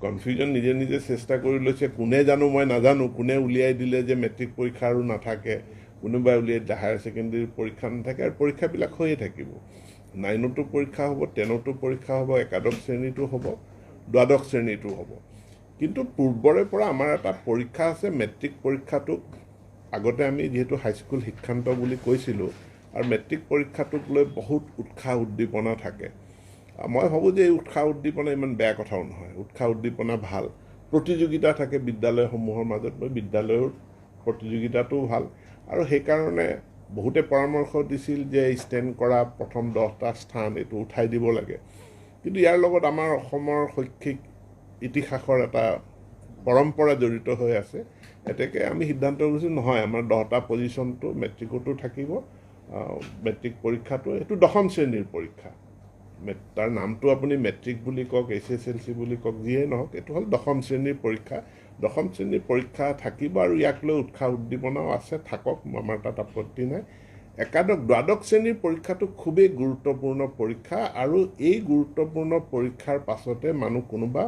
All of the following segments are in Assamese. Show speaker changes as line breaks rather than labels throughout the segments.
কনফিউজন নিজে নিজে চেষ্টা কৰি লৈছে কোনে জানো মই নাজানো কোনে উলিয়াই দিলে যে মেট্ৰিক পৰীক্ষা আৰু নাথাকে কোনোবাই উলিয়াই দিলে হায়াৰ ছেকেণ্ডেৰী পৰীক্ষা নাথাকে আৰু পৰীক্ষাবিলাক হৈয়ে থাকিব 9তো পৰীক্ষা হ'ব 10তো পৰীক্ষা হ'ব একাদশ শ্ৰেণীটো হ'ব দ্বাদশ শ্ৰেণীটো হ'ব কিন্তু পূৰ্বৰে পৰা আমাৰ এটা পৰীক্ষা আছে মেট্ৰিক পৰীক্ষাটোক আগতে আমি যেহেতু হাইস্কুল শিক্ষান্ত বুলি কৈছিলোঁ আৰু মেট্ৰিক পৰীক্ষাটোক লৈ বহুত উৎসাহ উদ্দীপনা থাকে মই ভাবোঁ যে এই উৎসাহ উদ্দীপনা ইমান বেয়া কথাও নহয় উৎসাহ উদ্দীপনা ভাল প্ৰতিযোগিতা থাকে বিদ্যালয়সমূহৰ মাজত মই বিদ্যালয়ৰ প্ৰতিযোগিতাটোও ভাল আৰু সেইকাৰণে বহুতে পৰামৰ্শ দিছিল যে ষ্টেণ্ড কৰা প্ৰথম 10টা স্থান এইটো উঠাই দিব লাগে কিন্তু ইয়াৰ লগত আমাৰ অসমৰ শৈক্ষিক ইতিহাসৰ এটা পৰম্পৰা জড়িত হৈ আছে এতেকে আমি সিদ্ধান্ত লৈছোঁ নহয় আমাৰ 10টা পজিশ্যনটো মেট্ৰিকতো থাকিব মেট্ৰিক পৰীক্ষাটো এইটো 10ম শ্ৰেণীৰ পৰীক্ষা তাৰ নামটো আপুনি মেট্ৰিক বুলি কওক SSLC বুলি কওক যিয়ে নহওক এইটো হ'ল 10ম শ্ৰেণীৰ পৰীক্ষা 10ম শ্ৰেণীৰ পৰীক্ষা থাকিব আৰু ইয়াক লৈ উৎসাহ উদ্দীপনাও আছে থাকক আমাৰ তাত আপত্তি নাই দ্বাদশ শ্ৰেণীৰ পৰীক্ষাটো খুবেই গুৰুত্বপূৰ্ণ পৰীক্ষা আৰু এই গুৰুত্বপূৰ্ণ পৰীক্ষাৰ পাছতে মানুহ কোনোবা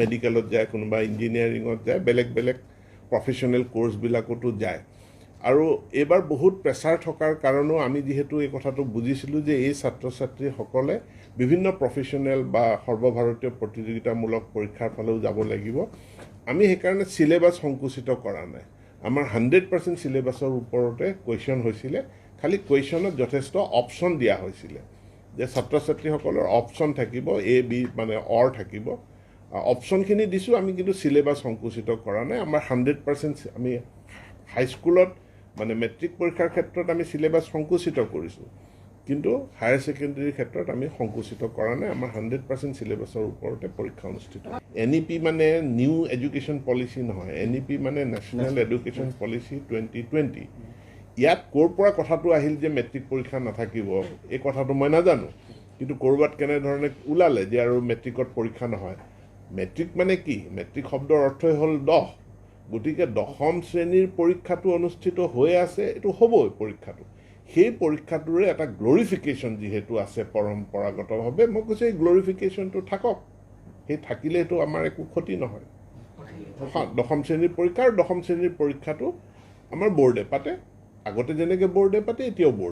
মেডিকেলত যায় কোনোবা ইঞ্জিনিয়াৰিঙত যায় বেলেগ বেলেগ প্ৰফেশ্যনেল কোৰ্ছবিলাকতো যায় আৰু এবাৰ বহুত প্ৰেছাৰ থকাৰ কাৰণেও আমি যেহেতু এই কথাটো বুজিছিলোঁ যে এই ছাত্ৰ ছাত্ৰীসকলে বিভিন্ন প্ৰফেশ্যনেল বা সৰ্বভাৰতীয় প্ৰতিযোগিতামূলক পৰীক্ষাৰ ফালেও যাব লাগিব আমি সেইকাৰণে সিলেবাছ সংকুচিত কৰা নাই আমাৰ 100% সিলেবাছৰ ওপৰতে কুৱেশ্যন হৈছিলে খালি কুৱেশ্যনত যথেষ্ট অপশ্যন দিয়া হৈছিলে যে ছাত্ৰ ছাত্ৰীসকলৰ অপশ্যন থাকিব A B মানে অৰ থাকিব অপশ্যনখিনি দিছোঁ আমি কিন্তু সিলেবাছ সংকুচিত কৰা নাই আমাৰ 100% আমি হাইস্কুলত মানে মেট্ৰিক পৰীক্ষাৰ ক্ষেত্ৰত আমি সিলেবাছ সংকুচিত কৰিছোঁ কিন্তু হায়াৰ ছেকেণ্ডেৰীৰ ক্ষেত্ৰত আমি সংকুচিত কৰা নাই আমাৰ 100% সিলেবাছৰ ওপৰতে পৰীক্ষা অনুষ্ঠিত NEP মানে নিউ এডুকেশ্যন পলিচি নহয় NEP মানে নেশ্যনেল এডুকেশ্যন পলিচি 2020 ইয়াত ক'ৰ পৰা কথাটো আহিল যে মেট্ৰিক পৰীক্ষা নাথাকিব এই কথাটো মই নাজানো কিন্তু ক'ৰবাত কেনেধৰণে ওলালে যে আৰু মেট্ৰিকত পৰীক্ষা নহয় মেট্ৰিক মানে কি মেট্ৰিক শব্দৰ অৰ্থই হ'ল 10 গতিকে 10ম শ্ৰেণীৰ পৰীক্ষাটো অনুষ্ঠিত হৈ আছে এইটো হ'বই পৰীক্ষাটো সেই পৰীক্ষাটোৰে এটা গ্লৰিফিকেশ্যন যিহেতু আছে পৰম্পৰাগতভাৱে মই কৈছোঁ এই গ্লৰিফিকেশ্যনটো থাকক সেই থাকিলে এইটো আমাৰ একো ক্ষতি নহয় 10ম শ্ৰেণীৰ পৰীক্ষা আৰু 10ম শ্ৰেণীৰ পৰীক্ষাটো আমাৰ বৰ্ডে পাতে আগতে যেনেকৈ বৰ্ডে পাতে এতিয়াও বৰ্ড